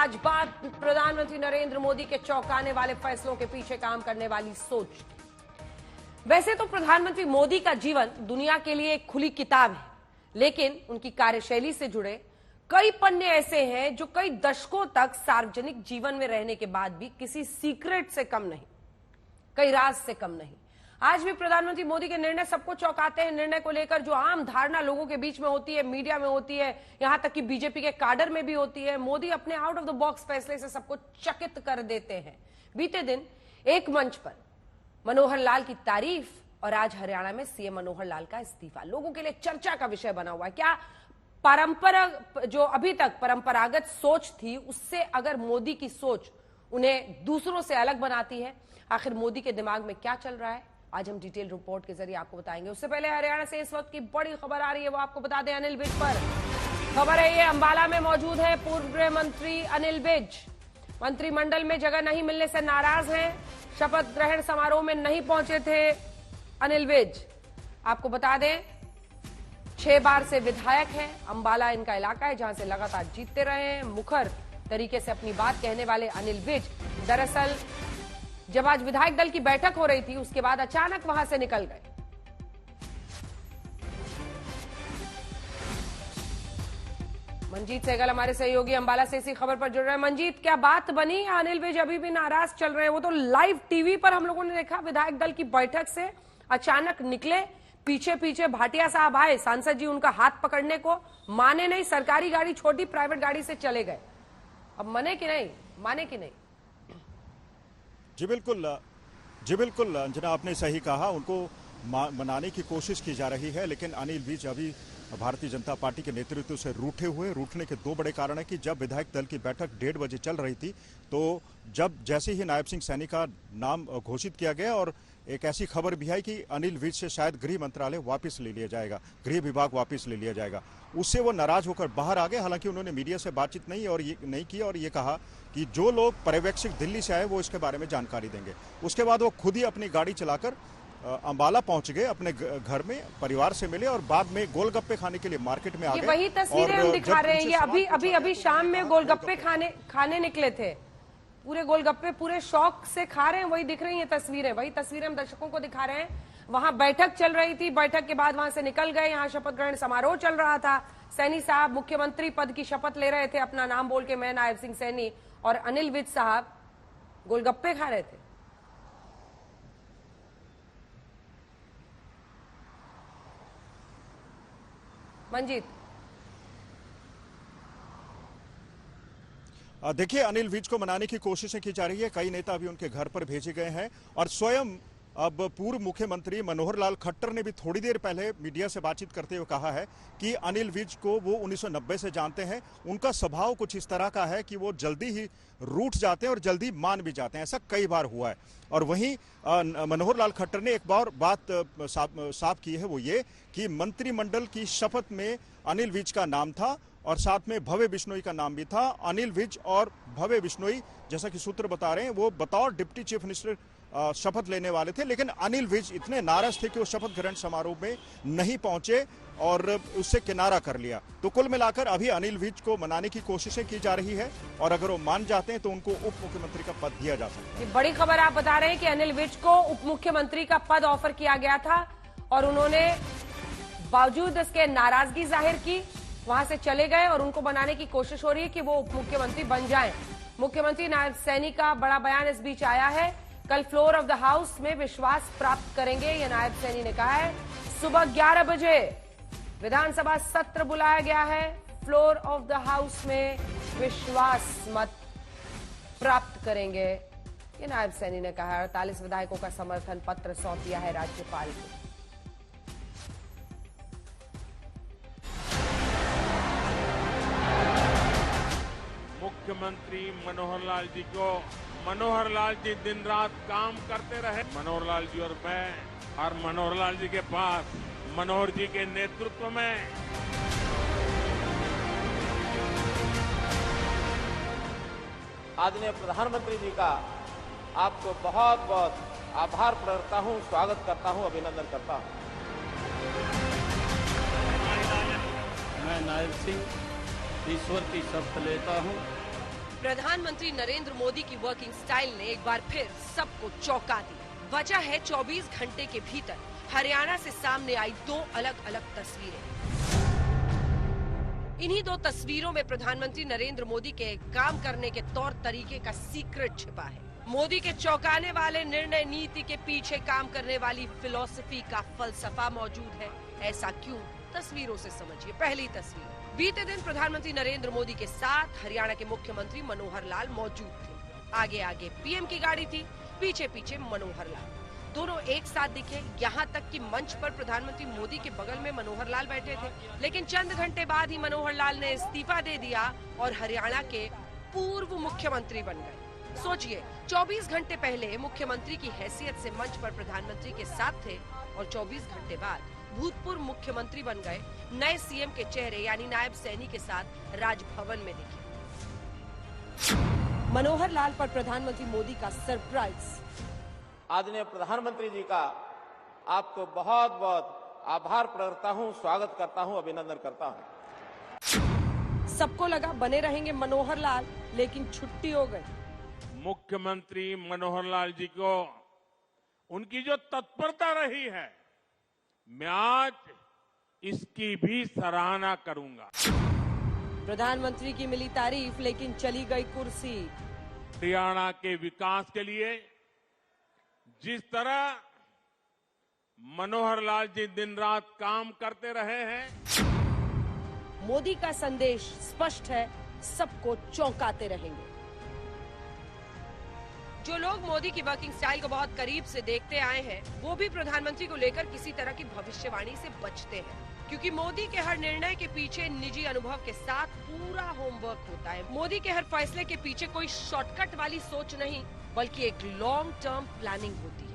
आज बात प्रधानमंत्री नरेंद्र मोदी के चौंकाने वाले फैसलों के पीछे काम करने वाली सोच। वैसे तो प्रधानमंत्री मोदी का जीवन दुनिया के लिए एक खुली किताब है, लेकिन उनकी कार्यशैली से जुड़े कई पन्ने ऐसे हैं जो कई दशकों तक सार्वजनिक जीवन में रहने के बाद भी किसी सीक्रेट से कम नहीं, कई राज से कम नहीं। आज भी प्रधानमंत्री मोदी के निर्णय सबको चौंकाते हैं। निर्णय को लेकर जो आम धारणा लोगों के बीच में होती है, मीडिया में होती है, यहां तक कि बीजेपी के काडर में भी होती है, मोदी अपने आउट ऑफ द बॉक्स फैसले से सबको चकित कर देते हैं। बीते दिन एक मंच पर मनोहर लाल की तारीफ और आज हरियाणा में सीएम मनोहर लाल का इस्तीफा लोगों के लिए चर्चा का विषय बना हुआ है। क्या परंपरा जो अभी तक परंपरागत सोच थी, उससे अगर मोदी की सोच उन्हें दूसरों से अलग बनाती है? आखिर मोदी के दिमाग में क्या चल रहा है, आज हम डिटेल रिपोर्ट के जरिए आपको बताएंगे। उससे पहले हरियाणा से इस वक्त की बड़ी खबर आ रही है, वो आपको बता दें। अनिल विज पर खबर है, ये अंबाला में मौजूद है पूर्व गृह मंत्री अनिल विज। मंत्रिमंडल में जगह नहीं मिलने से नाराज हैं। शपथ ग्रहण समारोह में नहीं पहुंचे थे अनिल विज। आपको बता दें 6 बार से विधायक हैं। अंबाला इनका इलाका है जहां से लगातार जीतते रहे हैं। मुखर तरीके से अपनी बात कहने वाले अनिल विज दरअसल जब आज विधायक दल की बैठक हो रही थी, उसके बाद अचानक वहां से निकल गए। मंजीत सहगल हमारे सहयोगी अंबाला से इसी खबर पर जुड़ रहे हैं। मंजीत, क्या बात बनी? अनिल विज अभी भी नाराज चल रहे हैं। वो तो लाइव टीवी पर हम लोगों ने देखा, विधायक दल की बैठक से अचानक निकले, पीछे पीछे भाटिया साहब आए, सांसद जी उनका हाथ पकड़ने को माने नहीं, सरकारी गाड़ी छोटी प्राइवेट गाड़ी से चले गए। अब माने कि नहीं? जी बिल्कुल अंजना, आपने सही कहा। उनको मनाने की कोशिश की जा रही है, लेकिन अनिल विज अभी भारतीय जनता पार्टी के नेतृत्व से रूठने के 2 बड़े कारण है कि जब विधायक दल की बैठक 1:30 बजे चल रही थी, तो जैसे ही नायब सिंह सैनी का नाम घोषित किया गया और एक ऐसी खबर भी आई कि अनिल विज से शायद गृह मंत्रालय वापस ले लिया जाएगा, गृह विभाग वापस ले लिया जाएगा, उससे वो नाराज होकर बाहर आ गए। हालांकि उन्होंने मीडिया से बातचीत नहीं की और ये कहा कि जो लोग पर्यवेक्षक दिल्ली से आए वो इसके बारे में जानकारी देंगे। उसके बाद वो खुद ही अपनी गाड़ी चलाकर अंबाला पहुंच गए, अपने घर में परिवार से मिले और बाद में गोलगप्पे खाने के लिए मार्केट में आ गए। वही तस्वीरें हम दिखा रहे हैं। ये अभी शाम में गोलगप्पे खाने निकले थे, पूरे गोलगप्पे पूरे शौक से खा रहे हैं। वही दिख रही हैं तस्वीरें, वही तस्वीरें हम दर्शकों को दिखा रहे हैं। वहां बैठक चल रही थी, बैठक के बाद वहां से निकल गए। यहाँ शपथ ग्रहण समारोह चल रहा था। सैनी साहब मुख्यमंत्री पद की शपथ ले रहे थे, अपना नाम बोल के, मैं नायब सिंह सैनी, और अनिल विज साहब गोलगप्पे खा रहे थे। मंजीत, देखिए, अनिल विज को मनाने की कोशिशें की जा रही है। कई नेता अभी उनके घर पर भेजे गए हैं और स्वयं अब पूर्व मुख्यमंत्री मनोहर लाल खट्टर ने भी थोड़ी देर पहले मीडिया से बातचीत करते हुए कहा है कि अनिल विज को वो 1990 से जानते हैं। उनका स्वभाव कुछ इस तरह का है कि वो जल्दी ही रूठ जाते हैं और जल्दी मान भी जाते हैं। ऐसा कई बार हुआ है। और वहीं मनोहर लाल खट्टर ने एक बार बात साफ की है, वो ये कि मंत्रिमंडल की शपथ में अनिल विज का नाम था और साथ में भव्य बिश्नोई का नाम भी था। अनिल विज और भव्य बिश्नोई, जैसा कि सूत्र बता रहे हैं, वो बतौर डिप्टी चीफ मिनिस्टर शपथ लेने वाले थे, लेकिन अनिल विज इतने नाराज थे कि वो शपथ ग्रहण समारोह में नहीं पहुंचे और उससे किनारा कर लिया। तो कुल मिलाकर अभी अनिल विज को मनाने की कोशिशें की जा रही है और अगर वो मान जाते हैं तो उनको उप मुख्यमंत्री का पद दिया जा सकता है। बड़ी खबर आप बता रहे हैं कि अनिल विज को उप मुख्यमंत्री का पद ऑफर किया गया था और उन्होंने बावजूद इसके नाराजगी जाहिर की, वहां से चले गए और उनको बनाने की कोशिश हो रही है कि वो उप मुख्यमंत्री बन जाएं। मुख्यमंत्री नायब सैनी का बड़ा बयान इस बीच आया है। कल फ्लोर ऑफ द हाउस में विश्वास प्राप्त करेंगे, ये नायब सैनी ने कहा है। सुबह 11 बजे विधानसभा सत्र बुलाया गया है। फ्लोर ऑफ द हाउस में विश्वास मत प्राप्त करेंगे, ये नायब सैनी ने कहा है। 48 विधायकों का समर्थन पत्र सौंप दिया है राज्यपाल को। मुख्यमंत्री मनोहर लाल जी दिन रात काम करते रहे। मनोहर लाल जी और मैं और मनोहर लाल जी के पास, मनोहर जी के नेतृत्व में आदरणीय प्रधानमंत्री जी का आपको बहुत बहुत आभार प्रकटता हूं, स्वागत करता हूं, अभिनंदन करता हूं। मैं नायब सिंह ईश्वर की शपथ लेता हूं प्रधानमंत्री नरेंद्र मोदी की वर्किंग स्टाइल ने एक बार फिर सबको चौंका दिया। वजह है 24 घंटे के भीतर हरियाणा से सामने आई दो अलग अलग तस्वीरें। इन्हीं दो तस्वीरों में प्रधानमंत्री नरेंद्र मोदी के काम करने के तौर तरीके का सीक्रेट छिपा है। मोदी के चौंकाने वाले निर्णय नीति के पीछे काम करने वाली फिलॉसफी का फलसफा मौजूद है। ऐसा क्यों? तस्वीरों से समझिए। पहली तस्वीर, बीते दिन प्रधानमंत्री नरेंद्र मोदी के साथ हरियाणा के मुख्यमंत्री मनोहर लाल मौजूद थे। आगे आगे पीएम की गाड़ी थी, पीछे पीछे मनोहर लाल। दोनों एक साथ दिखे, यहाँ तक कि मंच पर प्रधानमंत्री मोदी के बगल में मनोहर लाल बैठे थे। लेकिन चंद घंटे बाद ही मनोहर लाल ने इस्तीफा दे दिया और हरियाणा के पूर्व मुख्यमंत्री बन गए। सोचिए, 24 घंटे पहले मुख्यमंत्री की हैसियत से मंच पर प्रधानमंत्री के साथ थे और 24 घंटे बाद भूतपूर्व मुख्यमंत्री बन गए। नए सीएम के चेहरे यानी नायब सैनी के साथ राजभवन में दिखे। मनोहर लाल पर प्रधानमंत्री मोदी का सरप्राइज। आदरणीय प्रधानमंत्री जी का आपको बहुत बहुत आभार प्रकट करता हूं, स्वागत करता हूं, अभिनंदन करता हूं। सबको लगा बने रहेंगे मनोहर लाल, लेकिन छुट्टी हो गई। मुख्यमंत्री मनोहर लाल जी को उनकी जो तत्परता रही है, मैं आज इसकी भी सराहना करूंगा। प्रधानमंत्री की मिली तारीफ, लेकिन चली गई कुर्सी। हरियाणा के विकास के लिए जिस तरह मनोहर लाल जी दिन रात काम करते रहे हैं, मोदी का संदेश स्पष्ट है, सबको चौंकाते रहेंगे। जो लोग मोदी की वर्किंग स्टाइल को बहुत करीब से देखते आए हैं, वो भी प्रधानमंत्री को लेकर किसी तरह की भविष्यवाणी से बचते हैं, क्योंकि मोदी के हर निर्णय के पीछे निजी अनुभव के साथ पूरा होमवर्क होता है। मोदी के हर फैसले के पीछे कोई शॉर्टकट वाली सोच नहीं, बल्कि एक लॉन्ग टर्म प्लानिंग होती है।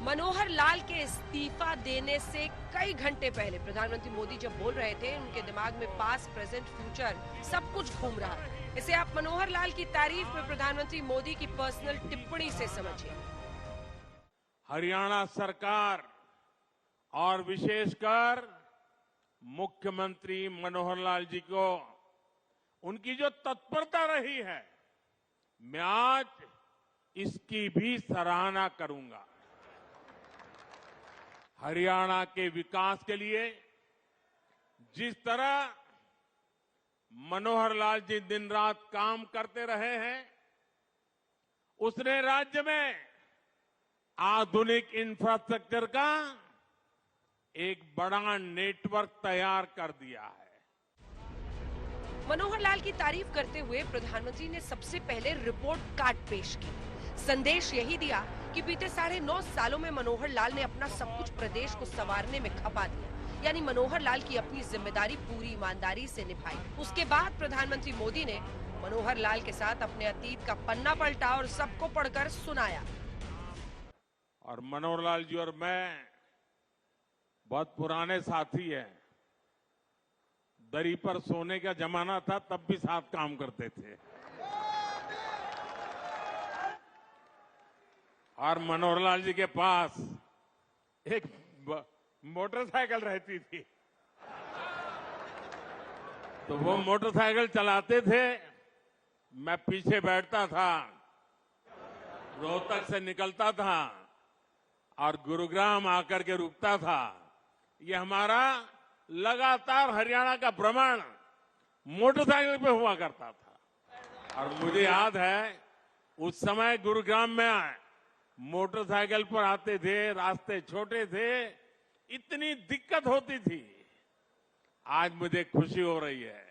मनोहर लाल के इस्तीफा देने से कई घंटे पहले प्रधानमंत्री मोदी जब बोल रहे थे, उनके दिमाग में पास्ट, प्रेजेंट, फ्यूचर सब कुछ घूम रहा है। इसे आप मनोहर लाल की तारीफ में प्रधानमंत्री मोदी की पर्सनल टिप्पणी से समझिए। हरियाणा सरकार और विशेषकर मुख्यमंत्री मनोहर लाल जी को उनकी जो तत्परता रही है, मैं आज इसकी भी सराहना करूंगा। हरियाणा के विकास के लिए जिस तरह मनोहर लाल जी दिन रात काम करते रहे हैं, उसने राज्य में आधुनिक इंफ्रास्ट्रक्चर का एक बड़ा नेटवर्क तैयार कर दिया है। मनोहर लाल की तारीफ करते हुए प्रधानमंत्री ने सबसे पहले रिपोर्ट कार्ड पेश की। संदेश यही दिया कि बीते 9.5 सालों में मनोहर लाल ने अपना सब कुछ प्रदेश को संवारने में खपा दिया, यानी मनोहर लाल की अपनी जिम्मेदारी पूरी ईमानदारी से निभाई। उसके बाद प्रधानमंत्री मोदी ने मनोहर लाल के साथ अपने अतीत का पन्ना पलटा और सबको पढ़कर सुनाया। और मनोहर लाल जी और मैं बहुत पुराने साथी हैं। दरी पर सोने का जमाना था, तब भी साथ काम करते थे। और मनोहर लाल जी के पास एक मोटरसाइकिल रहती थी, तो वो मोटरसाइकिल चलाते थे, मैं पीछे बैठता था, रोहतक से निकलता था और गुरुग्राम आकर के रुकता था। ये हमारा लगातार हरियाणा का भ्रमण मोटरसाइकिल पे हुआ करता था। और मुझे याद है, उस समय गुरुग्राम में मोटरसाइकिल पर आते थे, रास्ते छोटे थे, इतनी दिक्कत होती थी। आज मुझे खुशी हो रही है।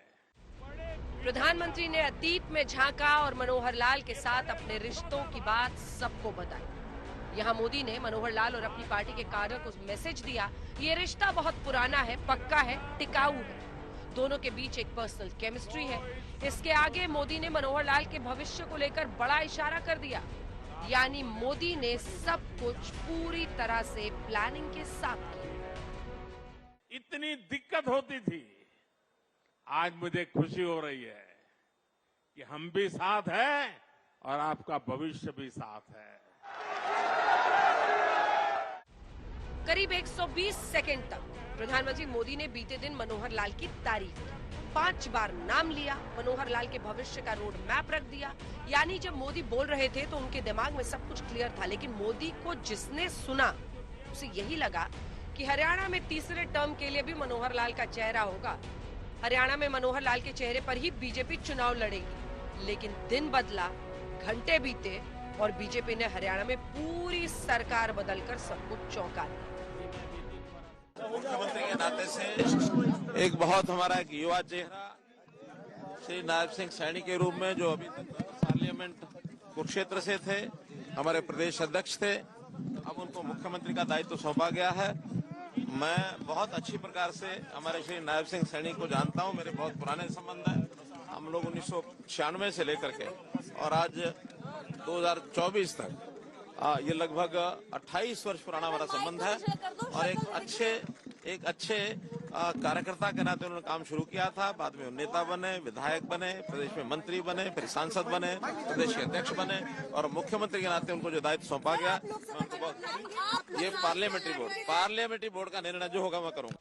प्रधानमंत्री ने अतीत में झांका और मनोहर लाल के साथ अपने रिश्तों की बात सबको बताई। यहाँ मोदी ने मनोहर लाल और अपनी पार्टी के कार्य को मैसेज दिया, ये रिश्ता बहुत पुराना है, पक्का है, टिकाऊ है। दोनों के बीच एक पर्सनल केमिस्ट्री है। इसके आगे मोदी ने मनोहर लाल के भविष्य को लेकर बड़ा इशारा कर दिया, यानी मोदी ने सब कुछ पूरी तरह से प्लानिंग के साथ किया। इतनी दिक्कत होती थी, आज मुझे खुशी हो रही है कि हम भी साथ हैं और आपका भविष्य भी साथ है। करीब 120 सेकंड तक प्रधानमंत्री मोदी ने बीते दिन मनोहर लाल की तारीफ की, 5 बार नाम लिया, मनोहर लाल के भविष्य का रोड मैप रख दिया। यानी जब मोदी बोल रहे थे तो उनके दिमाग में सब कुछ क्लियर था, लेकिन मोदी को जिसने सुना उसे यही लगा कि हरियाणा में तीसरे टर्म के लिए भी मनोहर लाल का चेहरा होगा। हरियाणा में मनोहर लाल के चेहरे पर ही बीजेपी चुनाव लड़ेगी। लेकिन दिन बदला, घंटे बीते और बीजेपी ने हरियाणा में पूरी सरकार बदलकर सबको चौंका दिया। मुख्यमंत्री के नाते से एक बहुत हमारा एक युवा चेहरा श्री नायब सिंह सैनी के रूप में, जो अभी तक पार्लियामेंट कुरुक्षेत्र से थे, हमारे प्रदेश अध्यक्ष थे, अब उनको मुख्यमंत्री का दायित्व सौंपा गया है। मैं बहुत अच्छी प्रकार से हमारे श्री नायब सिंह सैनी को जानता हूं, मेरे बहुत पुराने संबंध हैं। हम लोग 1996 से लेकर के और आज 2024 तक ये लगभग 28 वर्ष पुराना हमारा संबंध है और एक अच्छे कार्यकर्ता के नाते उन्होंने काम शुरू किया था। बाद में नेता बने, विधायक बने, प्रदेश में मंत्री बने, फिर सांसद बने, प्रदेश के अध्यक्ष बने और मुख्यमंत्री के नाते उनको जो दायित्व सौंपा गया, ये पार्लियामेंट्री बोर्ड का निर्णय जो होगा मैं करूंगा।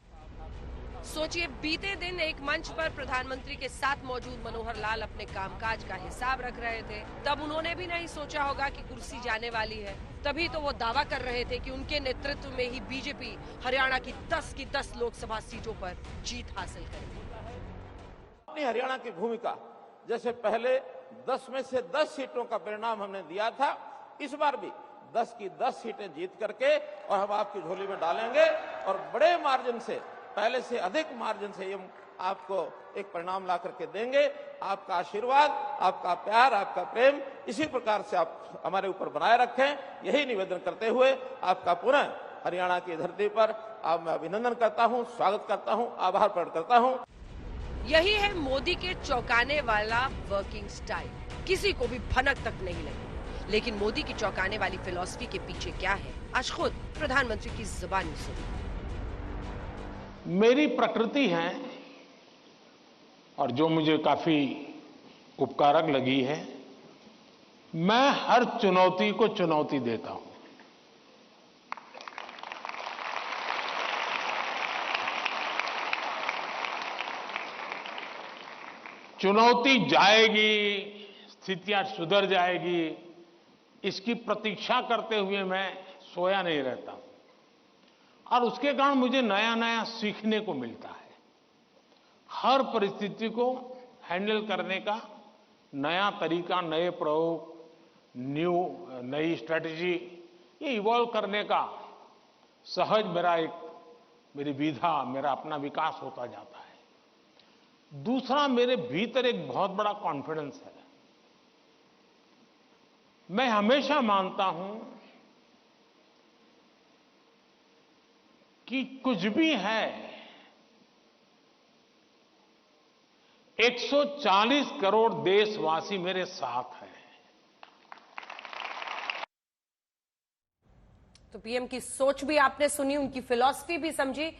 सोचिए, बीते दिन एक मंच पर प्रधानमंत्री के साथ मौजूद मनोहर लाल अपने कामकाज का हिसाब रख रहे थे। तब उन्होंने भी नहीं सोचा होगा कि कुर्सी जाने वाली है। तभी तो वो दावा कर रहे थे कि उनके नेतृत्व में ही बीजेपी हरियाणा की 10 लोकसभा सीटों पर जीत हासिल करेगी। अपनी हरियाणा की भूमिका, जैसे पहले 10 में से 10 सीटों का परिणाम हमने दिया था, इस बार भी 10 की 10 सीटें जीत करके और हम आपकी झोली में डालेंगे और बड़े मार्जिन से, पहले से अधिक मार्जिन से हम आपको एक परिणाम ला करके देंगे। आपका आशीर्वाद, आपका प्यार, आपका प्रेम इसी प्रकार से आप हमारे ऊपर बनाए रखें, यही निवेदन करते हुए आपका पुनः हरियाणा की धरती पर आप मैं अभिनंदन करता हूं, स्वागत करता हूं, आभार प्रकट करता हूं। यही है मोदी के चौंकाने वाला वर्किंग स्टाइल। किसी को भी भनक तक नहीं लगी। लेकिन मोदी की चौंकाने वाली फिलॉसफी के पीछे क्या है, आज खुद प्रधानमंत्री की जुबानी सुनिए। मेरी प्रकृति है और जो मुझे काफी उपकारक लगी है, मैं हर चुनौती को चुनौती देता हूं। चुनौती जाएगी, स्थितियां सुधर जाएगी, इसकी प्रतीक्षा करते हुए मैं सोया नहीं रहता और उसके कारण मुझे नया नया सीखने को मिलता है। हर परिस्थिति को हैंडल करने का नया तरीका, नए प्रयोग, नई स्ट्रेटजी, ये इवॉल्व करने का सहज मेरी विधा, मेरा अपना विकास होता जाता है। दूसरा, मेरे भीतर एक बहुत बड़ा कॉन्फिडेंस है। मैं हमेशा मानता हूं कि कुछ भी है, 140 करोड़ देशवासी मेरे साथ हैं। तो पीएम की सोच भी आपने सुनी, उनकी फिलॉसफी भी समझी।